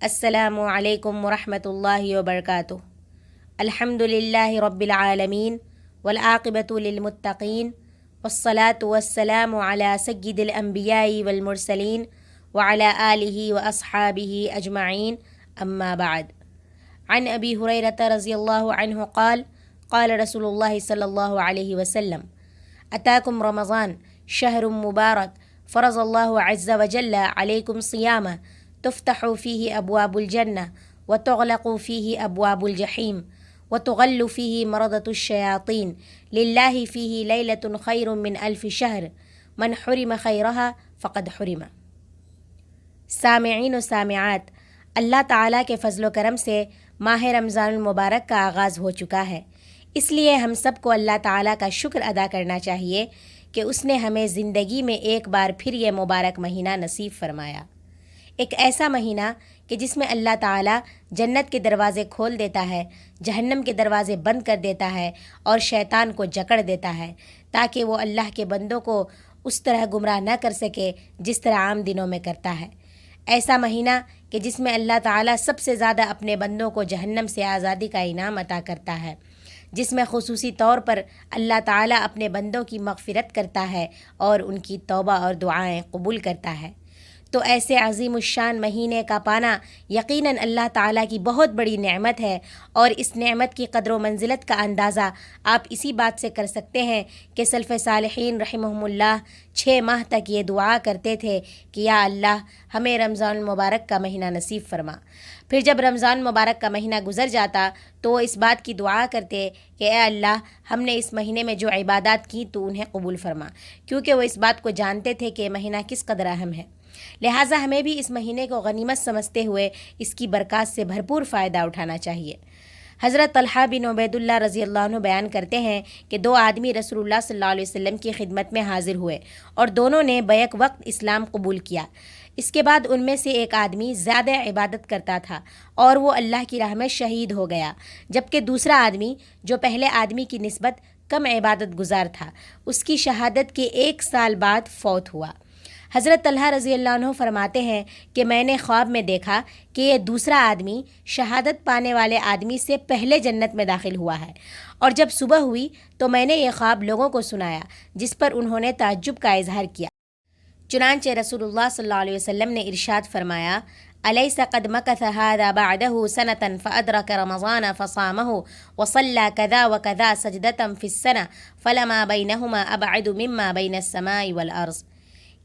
السلام علیکم ورحمۃ اللہ وبرکاتہ۔ الحمد للہ رب العالمین والعاقبۃ للمتقین والصلاة والسلام علی سید الانبیاء والمرسلین وعلی آلہ واصحابہ اجمعین، اما بعد۔ عن ابی ہریرۃ رضی اللہ عنہ قال قال رسول اللہ صلی اللہ علیہ وسلم اتاکم رمضان شہر مبارک فرض اللہ عز وجل علیکم صیامہ تفتح فیہ ابواب الجنہ وتغلق فیہ ابواب الجحیم وتغل فیہ مردۃ الشیاطین للہ فیہ لیلۃ خیر من الف شہر من حرم خیرہا فقد حرم۔ سامعین و سامعات، اللہ تعالیٰ کے فضل و کرم سے ماہ رمضان المبارک کا آغاز ہو چکا ہے، اس لیے ہم سب کو اللہ تعالیٰ کا شکر ادا کرنا چاہیے کہ اس نے ہمیں زندگی میں ایک بار پھر یہ مبارک مہینہ نصیب فرمایا، ایک ایسا مہینہ کہ جس میں اللہ تعالیٰ جنت کے دروازے کھول دیتا ہے، جہنم کے دروازے بند کر دیتا ہے اور شیطان کو جکڑ دیتا ہے تاکہ وہ اللہ کے بندوں کو اس طرح گمراہ نہ کر سکے جس طرح عام دنوں میں کرتا ہے۔ ایسا مہینہ کہ جس میں اللہ تعالیٰ سب سے زیادہ اپنے بندوں کو جہنم سے آزادی کا انعام عطا کرتا ہے، جس میں خصوصی طور پر اللہ تعالیٰ اپنے بندوں کی مغفرت کرتا ہے اور ان کی توبہ اور دعائیں قبول کرتا ہے۔ تو ایسے عظیم الشان مہینے کا پانا یقیناً اللہ تعالیٰ کی بہت بڑی نعمت ہے، اور اس نعمت کی قدر و منزلت کا اندازہ آپ اسی بات سے کر سکتے ہیں کہ سلف صالحین رحمہم اللہ 6 ماہ تک یہ دعا کرتے تھے کہ یا اللہ ہمیں رمضان المبارک کا مہینہ نصیب فرما۔ پھر جب رمضان مبارک کا مہینہ گزر جاتا تو وہ اس بات کی دعا کرتے کہ اے اللہ ہم نے اس مہینے میں جو عبادات کی تو انہیں قبول فرما، کیونکہ وہ اس بات کو جانتے تھے کہ یہ مہینہ کس قدر اہم ہے۔ لہٰذا ہمیں بھی اس مہینے کو غنیمت سمجھتے ہوئے اس کی برکات سے بھرپور فائدہ اٹھانا چاہیے۔ حضرت طلحہ بن عبید اللہ رضی اللہ عنہ بیان کرتے ہیں کہ 2 آدمی رسول اللہ صلی اللہ علیہ وسلم کی خدمت میں حاضر ہوئے اور دونوں نے بیک وقت اسلام قبول کیا۔ اس کے بعد ان میں سے ایک آدمی زیادہ عبادت کرتا تھا اور وہ اللہ کی راہ میں شہید ہو گیا، جبکہ دوسرا آدمی جو پہلے آدمی کی نسبت کم عبادت گزار تھا اس کی شہادت کے 1 سال بعد فوت ہوا۔ حضرت طلحہ رضی اللہ عنہ فرماتے ہیں کہ میں نے خواب میں دیکھا کہ یہ دوسرا آدمی شہادت پانے والے آدمی سے پہلے جنت میں داخل ہوا ہے، اور جب صبح ہوئی تو میں نے یہ خواب لوگوں کو سنایا، جس پر انہوں نے تعجب کا اظہار کیا۔ چنانچہ رسول اللہ صلی اللہ علیہ وسلم نے ارشاد فرمایا الیس قد مکث هذا بعده سنة فأدرك رمضان فصامه وصلى كذا وكذا سجدة في السنة فلما بينهما أبعد مما بين السماء والأرض۔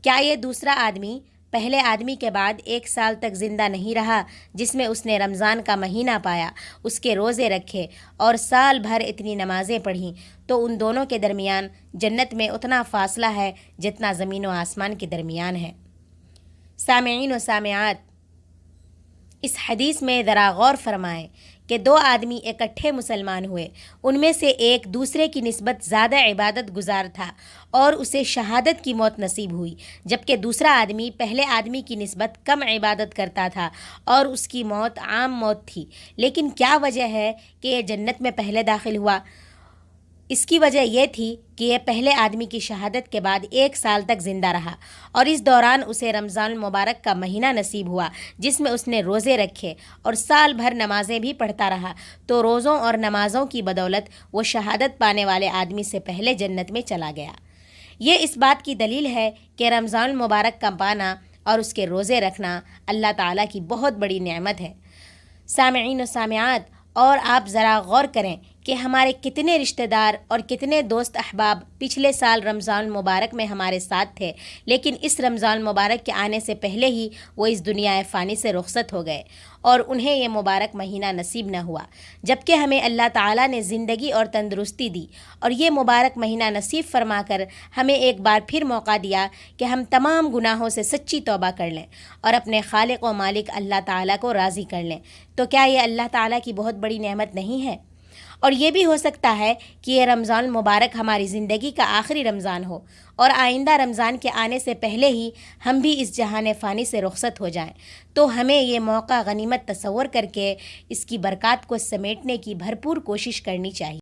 کیا یہ دوسرا آدمی پہلے آدمی کے بعد 1 سال تک زندہ نہیں رہا جس میں اس نے رمضان کا مہینہ پایا، اس کے روزے رکھے اور سال بھر اتنی نمازیں پڑھیں، تو ان دونوں کے درمیان جنت میں اتنا فاصلہ ہے جتنا زمین و آسمان کے درمیان ہے۔ سامعین و سامعات، اس حدیث میں ذرا غور فرمائیں کہ 2 آدمی اکٹھے مسلمان ہوئے، ان میں سے ایک دوسرے کی نسبت زیادہ عبادت گزار تھا اور اسے شہادت کی موت نصیب ہوئی، جبکہ دوسرا آدمی پہلے آدمی کی نسبت کم عبادت کرتا تھا اور اس کی موت عام موت تھی۔ لیکن کیا وجہ ہے کہ یہ جنت میں پہلے داخل ہوا؟ اس کی وجہ یہ تھی کہ یہ پہلے آدمی کی شہادت کے بعد 1 سال تک زندہ رہا، اور اس دوران اسے رمضان المبارک کا مہینہ نصیب ہوا جس میں اس نے روزے رکھے اور سال بھر نمازیں بھی پڑھتا رہا، تو روزوں اور نمازوں کی بدولت وہ شہادت پانے والے آدمی سے پہلے جنت میں چلا گیا۔ یہ اس بات کی دلیل ہے کہ رمضان المبارک کا پانا اور اس کے روزے رکھنا اللہ تعالیٰ کی بہت بڑی نعمت ہے۔ سامعین و سامعات، اور آپ ذرا غور کریں کہ ہمارے کتنے رشتہ دار اور کتنے دوست احباب پچھلے سال رمضان المبارک میں ہمارے ساتھ تھے، لیکن اس رمضان المبارک کے آنے سے پہلے ہی وہ اس دنیا فانی سے رخصت ہو گئے اور انہیں یہ مبارک مہینہ نصیب نہ ہوا، جبکہ ہمیں اللہ تعالیٰ نے زندگی اور تندرستی دی اور یہ مبارک مہینہ نصیب فرما کر ہمیں ایک بار پھر موقع دیا کہ ہم تمام گناہوں سے سچی توبہ کر لیں اور اپنے خالق و مالک اللہ تعالیٰ کو راضی کر لیں۔ تو کیا یہ اللہ تعالیٰ کی بہت بڑی نعمت نہیں ہے؟ اور یہ بھی ہو سکتا ہے کہ یہ رمضان المبارک ہماری زندگی کا آخری رمضان ہو اور آئندہ رمضان کے آنے سے پہلے ہی ہم بھی اس جہان فانی سے رخصت ہو جائیں، تو ہمیں یہ موقع غنیمت تصور کر کے اس کی برکات کو سمیٹنے کی بھرپور کوشش کرنی چاہیے۔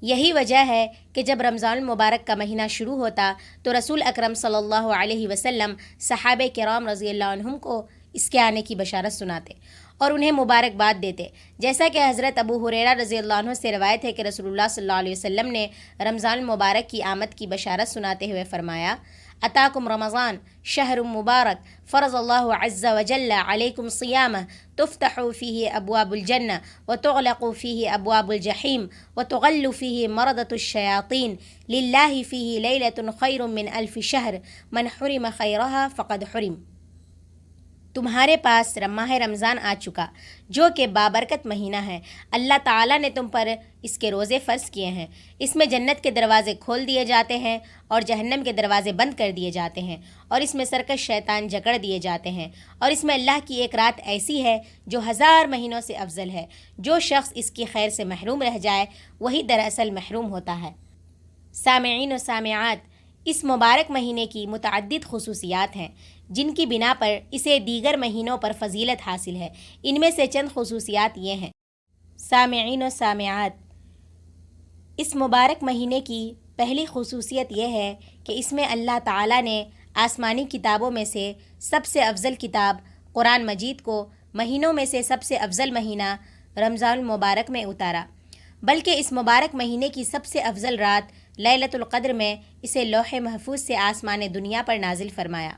یہی وجہ ہے کہ جب رمضان المبارک کا مہینہ شروع ہوتا تو رسول اکرم صلی اللہ علیہ وسلم صحابہ کرام رضی اللہ عنہم کو اس کے آنے کی بشارت سناتے اور انہیں مبارکباد دیتے، جیسا کہ حضرت ابو ہریرہ رضی اللہ عنہ سے روایت ہے کہ رسول اللہ صلی اللہ علیہ وسلم نے رمضان المبارک کی آمد کی بشارت سناتے ہوئے فرمایا: اتاکم رمضان شہر مبارک فرض اللہ عز وجل علیکم صیامہ تفتح فیہ ابواب الجنہ وتغلق فیہ ابواب الجحیم وتغل فیہ مردۃ الشیاطین للہ فیہ لیلۃ خیر من الف شہر من حرم خیرہا فقد حرم۔ تمہارے پاس ماہ رمضان آ چکا جو کہ بابرکت مہینہ ہے، اللہ تعالیٰ نے تم پر اس کے روزے فرض کیے ہیں، اس میں جنت کے دروازے کھول دیے جاتے ہیں اور جہنم کے دروازے بند کر دیے جاتے ہیں، اور اس میں سرکش شیطان جکڑ دیے جاتے ہیں، اور اس میں اللہ کی ایک رات ایسی ہے جو 1000 مہینوں سے افضل ہے۔ جو شخص اس کی خیر سے محروم رہ جائے وہی دراصل محروم ہوتا ہے۔ سامعین و سامعات، اس مبارک مہینے کی متعدد خصوصیات ہیں جن کی بنا پر اسے دیگر مہینوں پر فضیلت حاصل ہے۔ ان میں سے چند خصوصیات یہ ہیں۔ سامعین و سامعات، اس مبارک مہینے کی پہلی خصوصیت یہ ہے کہ اس میں اللہ تعالیٰ نے آسمانی کتابوں میں سے سب سے افضل کتاب قرآن مجید کو مہینوں میں سے سب سے افضل مہینہ رمضان المبارک میں اتارا، بلکہ اس مبارک مہینے کی سب سے افضل رات لیلۃ القدر میں اسے لوح محفوظ سے آسمان دنیا پر نازل فرمایا۔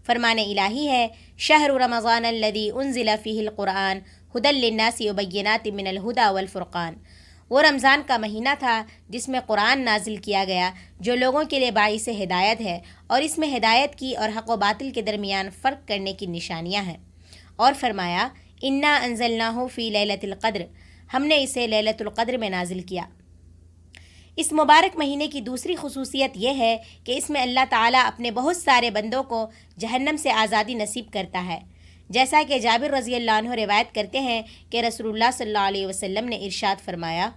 فرمان الہی ہے: شہر رمضان الذی انزل فیہ القرآن ھدی للناس وبینات من الھدی والفرقان۔ وہ رمضان کا مہینہ تھا جس میں قرآن نازل کیا گیا جو لوگوں کے لیے باعث ہدایت ہے، اور اس میں ہدایت کی اور حق و باطل کے درمیان فرق کرنے کی نشانیاں ہیں۔ اور فرمایا: انا انزلناہ فی لیلۃ القدر، ہم نے اسے لیلۃ القدر میں نازل کیا۔ اس مبارک مہینے کی دوسری خصوصیت یہ ہے کہ اس میں اللہ تعالیٰ اپنے بہت سارے بندوں کو جہنم سے آزادی نصیب کرتا ہے، جیسا کہ جابر رضی اللہ عنہ روایت کرتے ہیں کہ رسول اللہ صلی اللہ علیہ وسلم نے ارشاد فرمایا: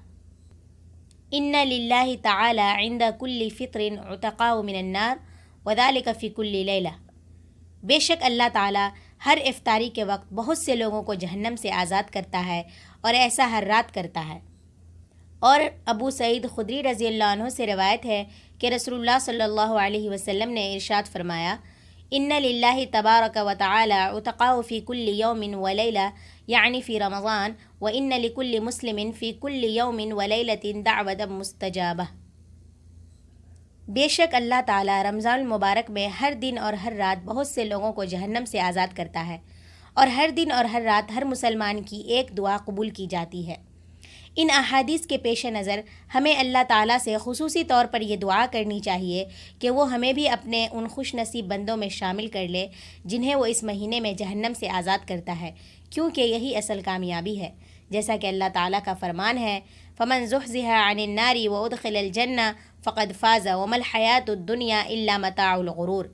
ان للہ تعالی عند کل فطر عتقاء من النار وذلک فی کل لیلہ۔ بے شک اللہ تعالیٰ ہر افطاری کے وقت بہت سے لوگوں کو جہنم سے آزاد کرتا ہے، اور ایسا ہر رات کرتا ہے۔ اور ابو سعید خدری رضی اللہ عنہ سے روایت ہے کہ رسول اللہ صلی اللہ علیہ وسلم نے ارشاد فرمایا: ان للہ تبارک و تعالی عتقاء فی کل یوم و لیلہ یعنی فی رمضان، و ان لکل مسلم فی کل یوم و لیلۃ دعوۃ مستجابہ۔ بے شک اللہ تعالیٰ رمضان المبارک میں ہر دن اور ہر رات بہت سے لوگوں کو جہنم سے آزاد کرتا ہے، اور ہر دن اور ہر رات ہر مسلمان کی ایک دعا قبول کی جاتی ہے۔ ان احادیث کے پیش نظر ہمیں اللہ تعالیٰ سے خصوصی طور پر یہ دعا کرنی چاہیے کہ وہ ہمیں بھی اپنے ان خوش نصیب بندوں میں شامل کر لے جنہیں وہ اس مہینے میں جہنم سے آزاد کرتا ہے، کیونکہ یہی اصل کامیابی ہے، جیسا کہ اللہ تعالیٰ کا فرمان ہے: فمن زحزح عن النار وادخل الجنہ فقد فاز وما الحیاۃ الدنیا الا متاع الغرور۔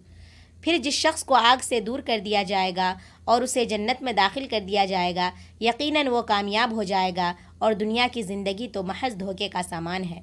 پھر جس شخص کو آگ سے دور کر دیا جائے گا اور اسے جنت میں داخل کر دیا جائے گا، یقیناً وہ کامیاب ہو جائے گا، اور دنیا کی زندگی تو محض دھوکے کا سامان ہے۔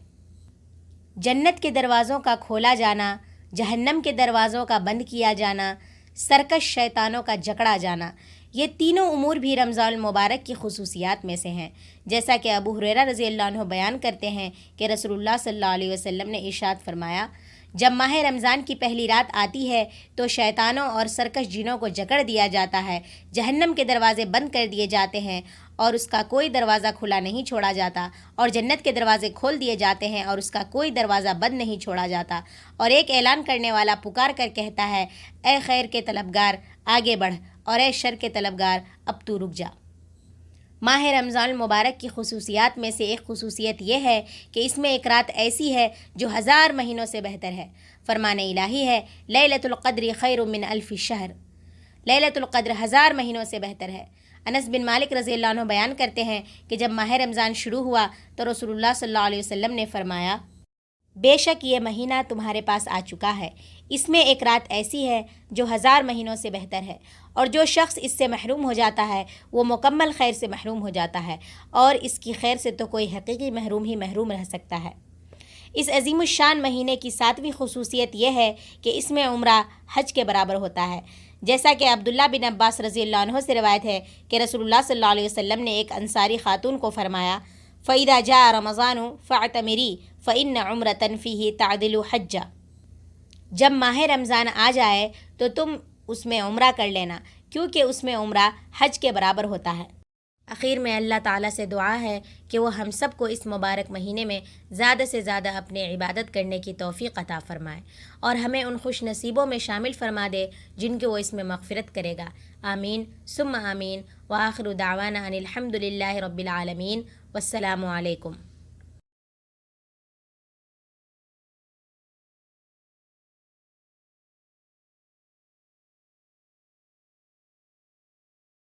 جنت کے دروازوں کا کھولا جانا، جہنم کے دروازوں کا بند کیا جانا، سرکش شیطانوں کا جکڑا جانا، یہ تینوں امور بھی رمضان المبارک کی خصوصیات میں سے ہیں، جیسا کہ ابو ہریرہ رضی اللہ عنہ بیان کرتے ہیں کہ رسول اللہ صلی اللہ علیہ وسلم نے ارشاد فرمایا: جب ماہ رمضان کی پہلی رات آتی ہے تو شیطانوں اور سرکش جنوں کو جکڑ دیا جاتا ہے، جہنم کے دروازے بند کر دیے جاتے ہیں اور اس کا کوئی دروازہ کھلا نہیں چھوڑا جاتا، اور جنت کے دروازے کھول دیے جاتے ہیں اور اس کا کوئی دروازہ بند نہیں چھوڑا جاتا، اور ایک اعلان کرنے والا پکار کر کہتا ہے: اے خیر کے طلبگار آگے بڑھ، اور اے شر کے طلبگار اب تو رک جا۔ ماہ رمضان المبارک کی خصوصیات میں سے ایک خصوصیت یہ ہے کہ اس میں ایک رات ایسی ہے جو 1000 مہینوں سے بہتر ہے۔ فرمان الہی ہے: لیلۃ القدر خیر من الف شہر۔ لیلۃ القدر 1000 مہینوں سے بہتر ہے۔ انس بن مالک رضی اللہ عنہ بیان کرتے ہیں کہ جب ماہ رمضان شروع ہوا تو رسول اللہ صلی اللہ علیہ وسلم نے فرمایا: بے شک یہ مہینہ تمہارے پاس آ چکا ہے، اس میں ایک رات ایسی ہے جو 1000 مہینوں سے بہتر ہے، اور جو شخص اس سے محروم ہو جاتا ہے وہ مکمل خیر سے محروم ہو جاتا ہے، اور اس کی خیر سے تو کوئی حقیقی محروم ہی محروم رہ سکتا ہے۔ اس عظیم الشان مہینے کی 7ویں خصوصیت یہ ہے کہ اس میں عمرہ حج کے برابر ہوتا ہے، جیسا کہ عبداللہ بن عباس رضی اللہ عنہ سے روایت ہے کہ رسول اللہ صلی اللہ علیہ وسلم نے ایک انصاری خاتون کو فرمایا: فَإِذَا جَاءَ رَمَضَانُ فَاعْتَمِرِي فَإِنَّ عُمْرَةً فِيهِ تَعْدِلُ حَجًّا۔ جب ماہ رمضان آ جائے تو تم اس میں عمرہ کر لینا، کیونکہ اس میں عمرہ حج کے برابر ہوتا ہے۔ اخیر میں اللہ تعالیٰ سے دعا ہے کہ وہ ہم سب کو اس مبارک مہینے میں زیادہ سے زیادہ اپنے عبادت کرنے کی توفیق عطا فرمائے اور ہمیں ان خوش نصیبوں میں شامل فرما دے جن کو وہ اس میں مغفرت کرے گا۔ آمین ثم آمین۔ وآخر دعوانا ان الحمد للہ رب العالمین۔ والسلام علیکم۔